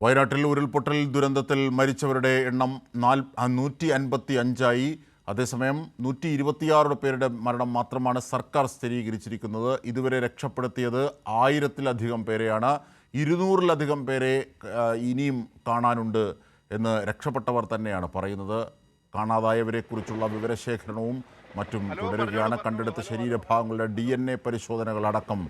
വയനാട്ടിൽ ഉരുൾപൊട്ടൽ ദുരന്തത്തിൽ മരിച്ചവരുടെ എണ്ണം 155ആയി. അതേസമയം 126 പേരുടെ മരണം മാത്രമാണ് സർക്കാർ സ്ഥിരീകരിച്ചിരിക്കുന്നത്. ഇതുവരെ രക്ഷപ്പെടുത്തിയത് 1000-ലധികം പേരെയാണ്. 200-ലധികം പേരെ ഇനിയും കാണാനുണ്ട് എന്ന് രക്ഷപ്പെട്ടവർ തന്നെയാണ് പറയുന്നത്. കാണാതായവരെക്കുറിച്ചുള്ള വിവരശേഖരണവും മറ്റും തുടരുകയാണ്. കണ്ടെടുത്ത ശരീരഭാഗങ്ങളുടെ DNA പരിശോധനകളടക്കം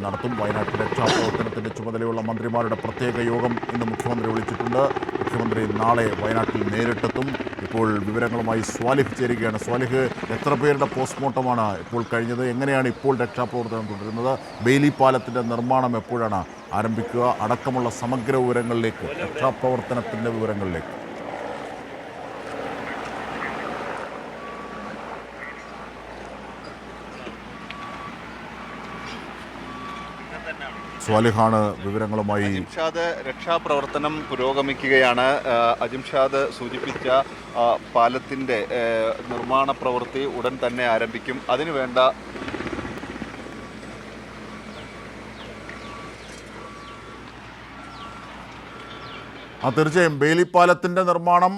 നടത്തും. വയനാട്ടിൽ രക്ഷാപ്രവർത്തനത്തിൻ്റെ ചുമതലയുള്ള മന്ത്രിമാരുടെ പ്രത്യേക യോഗം ഇന്ന് മുഖ്യമന്ത്രി വിളിച്ചിട്ടുണ്ട്. മുഖ്യമന്ത്രി നാളെ വയനാട്ടിൽ നേരിട്ടെത്തും. ഇപ്പോൾ വിവരങ്ങളുമായി സ്വാലിഹ് ചേരുകയാണ്. സ്വാലിഹ്, എത്ര പേരുടെ പോസ്റ്റ്മോർട്ടമാണ് ഇപ്പോൾ കഴിഞ്ഞത്? എങ്ങനെയാണ് ഇപ്പോൾ രക്ഷാപ്രവർത്തനം തുടരുന്നത്? ബെയിലി പാലത്തിൻ്റെ നിർമ്മാണം എപ്പോഴാണ് ആരംഭിക്കുക? അടക്കമുള്ള സമഗ്ര വിവരങ്ങളിലേക്ക്, രക്ഷാപ്രവർത്തനത്തിൻ്റെ വിവരങ്ങളിലേക്ക്. സ്വാലിഹാണ് വിവരങ്ങളുമായി. അജിംഷാദ്, രക്ഷാപ്രവർത്തനം പുരോഗമിക്കുകയാണ്. അജിംഷാദ് സൂചിപ്പിച്ച പാലത്തിൻ്റെ നിർമ്മാണ പ്രവൃത്തി ഉടൻ തന്നെ ആരംഭിക്കും. അതിനുവേണ്ട തീർച്ചയായും ബെയിലി പാലത്തിൻ്റെ നിർമ്മാണം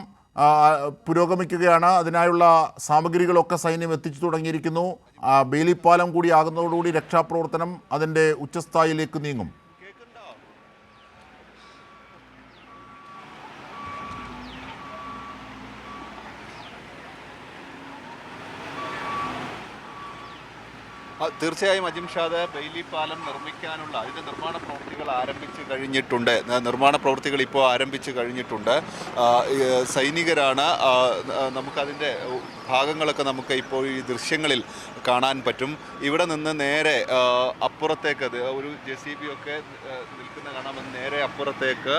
പുരോഗമിക്കുകയാണ്. അതിനായുള്ള സാമഗ്രികളൊക്കെ സൈന്യം എത്തിച്ചു തുടങ്ങിയിരിക്കുന്നു. ബെയിലി പാലം കൂടി ആകുന്നതോടുകൂടി രക്ഷാപ്രവർത്തനം അതിൻ്റെ ഉച്ചസ്ഥായിലേക്ക് നീങ്ങും. തീർച്ചയായും അജിംഷാദ്, ബെയിലി പാലം നിർമ്മിക്കാനുള്ള അതിൻ്റെ നിർമ്മാണ പ്രവൃത്തികൾ ആരംഭിച്ചു കഴിഞ്ഞിട്ടുണ്ട്. നിർമ്മാണ പ്രവൃത്തികൾ ഇപ്പോൾ ആരംഭിച്ചു കഴിഞ്ഞിട്ടുണ്ട്. സൈനികരാണ്. നമുക്കതിൻ്റെ ഭാഗങ്ങളൊക്കെ നമുക്ക് ഇപ്പോൾ ഈ ദൃശ്യങ്ങളിൽ കാണാൻ പറ്റും. ഇവിടെ നിന്ന് നേരെ അപ്പുറത്തേക്ക് ഒരു JCB ഒക്കെ നിൽക്കുന്ന കാണാം. നേരെ അപ്പുറത്തേക്ക്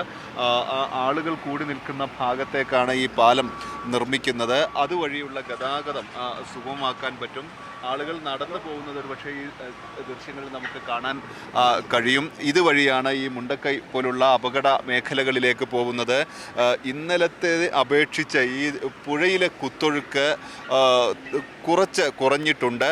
ആളുകൾ കൂടി നിൽക്കുന്ന ഭാഗത്തേക്കാണ് ഈ പാലം നിർമ്മിക്കുന്നത്. അതുവഴിയുള്ള ഗതാഗതം സുഗമമാക്കാൻ പറ്റും. ആളുകൾ നടന്നു പോകുന്നത് പക്ഷേ ഈ ദൃശ്യങ്ങളിൽ നമുക്ക് കാണാൻ കഴിയും. ഇതുവഴിയാണ് ഈ മുണ്ടക്കൈ പോലുള്ള അപകട മേഖലകളിലേക്ക് പോകുന്നത്. ഇന്നലത്തെ അപേക്ഷിച്ച് ഈ പുഴയിലെ കുത്തൊഴുക്ക് കുറച്ച് കുറഞ്ഞിട്ടുണ്ട്.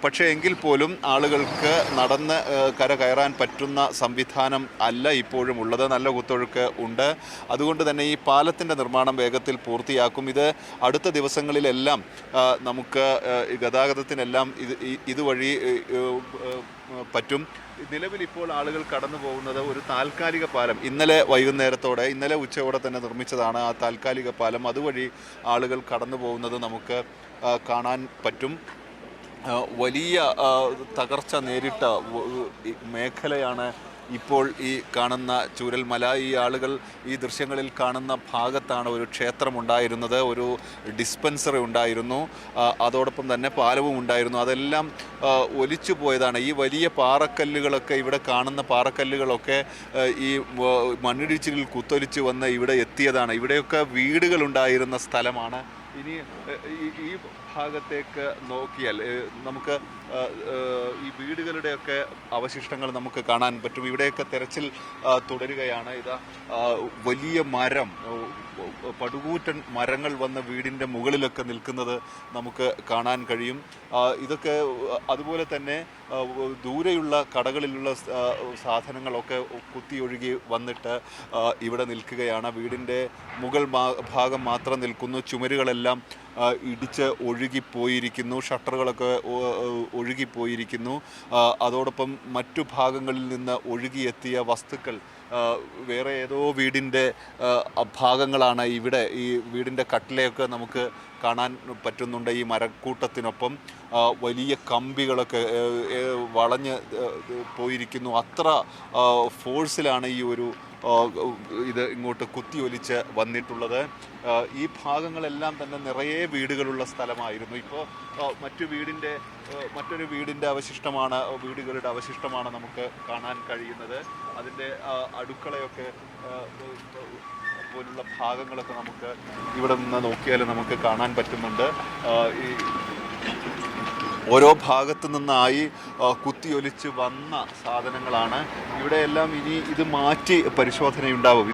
പക്ഷേ എങ്കിൽ പോലും ആളുകൾക്ക് നടന്ന് കര കയറാൻ പറ്റുന്ന സംവിധാനം അല്ല ഇപ്പോഴും ഉള്ളത്. നല്ല കുത്തൊഴുക്ക് ഉണ്ട്. അതുകൊണ്ട് തന്നെ ഈ പാലത്തിൻ്റെ നിർമ്മാണം വേഗത്തിൽ പൂർത്തിയാക്കും. ഇത് അടുത്ത ദിവസങ്ങളിലെല്ലാം നമുക്ക് ഗതാഗതത്തിനെല്ലാം ഇതുവഴി പറ്റും. നിലവിൽ ഇപ്പോൾ ആളുകൾ കടന്നു പോകുന്നത് ഒരു താൽക്കാലിക പാലം. ഇന്നലെ വൈകുന്നേരത്തോടെ, ഇന്നലെ ഉച്ചയോടെ തന്നെ നിർമ്മിച്ചതാണ് ആ താൽക്കാലിക പാലം. അതുവഴി ആളുകൾ കടന്നു പോകുന്നത് നമുക്ക് കാണാൻ പറ്റും. വലിയ തകർച്ച നേരിട്ട മേഖലയാണ് ഇപ്പോൾ ഈ കാണുന്ന ചൂരൽമല. ഈ ആളുകൾ ഈ ദൃശ്യങ്ങളിൽ കാണുന്ന ഭാഗത്താണ് ഒരു ക്ഷേത്രമുണ്ടായിരുന്നത്, ഒരു ഡിസ്പെൻസറി ഉണ്ടായിരുന്നു, അതോടൊപ്പം തന്നെ പാലവും ഉണ്ടായിരുന്നു. അതെല്ലാം ഒലിച്ചു പോയതാണ്. ഈ വലിയ പാറക്കല്ലുകളൊക്കെ, ഇവിടെ കാണുന്ന പാറക്കല്ലുകളൊക്കെ ഈ മണ്ണിടിച്ചിലിൽ കുത്തൊലിച്ച് വന്ന് ഇവിടെ എത്തിയതാണ്. ഇവിടെയൊക്കെ വീടുകളുണ്ടായിരുന്ന സ്ഥലമാണ്. ഇനി ഈ ഭാഗത്തേക്ക് നോക്കിയാൽ നമുക്ക് ഈ വീടുകളുടെയൊക്കെ അവശിഷ്ടങ്ങൾ നമുക്ക് കാണാൻ പറ്റും. ഇവിടെയൊക്കെ തെരച്ചിൽ തുടരുകയാണ്. ഇതാ വലിയ മരം, പടുകൂറ്റൻ മരങ്ങൾ വന്ന വീടിൻ്റെ മുകളിലൊക്കെ നിൽക്കുന്നത് നമുക്ക് കാണാൻ കഴിയും. ഇതൊക്കെ അതുപോലെ തന്നെ ദൂരെയുള്ള കടകളിലുള്ള സാധനങ്ങളൊക്കെ കുത്തിയൊഴുകി വന്നിട്ട് ഇവിടെ നിൽക്കുകയാണ്. വീടിൻ്റെ മുകൾ ഭാഗം മാത്രം നിൽക്കുന്നു. ചുമരുകളെല്ലാം ഇടിച്ച് ഒഴുകിപ്പോയിരിക്കുന്നു. ഷട്ടറുകളൊക്കെ ഒഴുകിപ്പോയിരിക്കുന്നു. അതോടൊപ്പം മറ്റു ഭാഗങ്ങളിൽ നിന്ന് ഒഴുകിയെത്തിയ വസ്തുക്കൾ വേറെ ഏതോ വീടിൻ്റെ ഭാഗങ്ങളാണ്. ഇവിടെ ഈ വീടിൻ്റെ കട്ടിലയൊക്കെ നമുക്ക് കാണാൻ പറ്റുന്നുണ്ട്. ഈ മരക്കൂട്ടത്തിനൊപ്പം വലിയ കമ്പികളൊക്കെ വളഞ്ഞ് പോയിരിക്കുന്നു. അത്ര ഫോഴ്സിലാണ് ഈ ഒരു ഇത് ഇങ്ങോട്ട് കുത്തിയൊലിച്ച് വന്നിട്ടുള്ളത്. ഈ ഭാഗങ്ങളെല്ലാം തന്നെ നിറയെ വീടുകളുള്ള സ്ഥലമായിരുന്നു. ഇപ്പോൾ മറ്റൊരു വീടിൻ്റെ അവശിഷ്ടമാണ്, വീടുകളുടെ അവശിഷ്ടമാണ് നമുക്ക് കാണാൻ കഴിയുന്നത്. അതിൻ്റെ അടുക്കളയൊക്കെ പോലുള്ള ഭാഗങ്ങളൊക്കെ നമുക്ക് ഇവിടെ നിന്ന് നോക്കിയാൽ നമുക്ക് കാണാൻ പറ്റുന്നുണ്ട്. ഈ ഓരോ ഭാഗത്തു നിന്നായി കുത്തിയൊലിച്ച് വന്ന സാധനങ്ങളാണ്. ഇവിടെയെല്ലാം ഇനി ഇത് മാറ്റി പരിശോധനയുണ്ടാവും.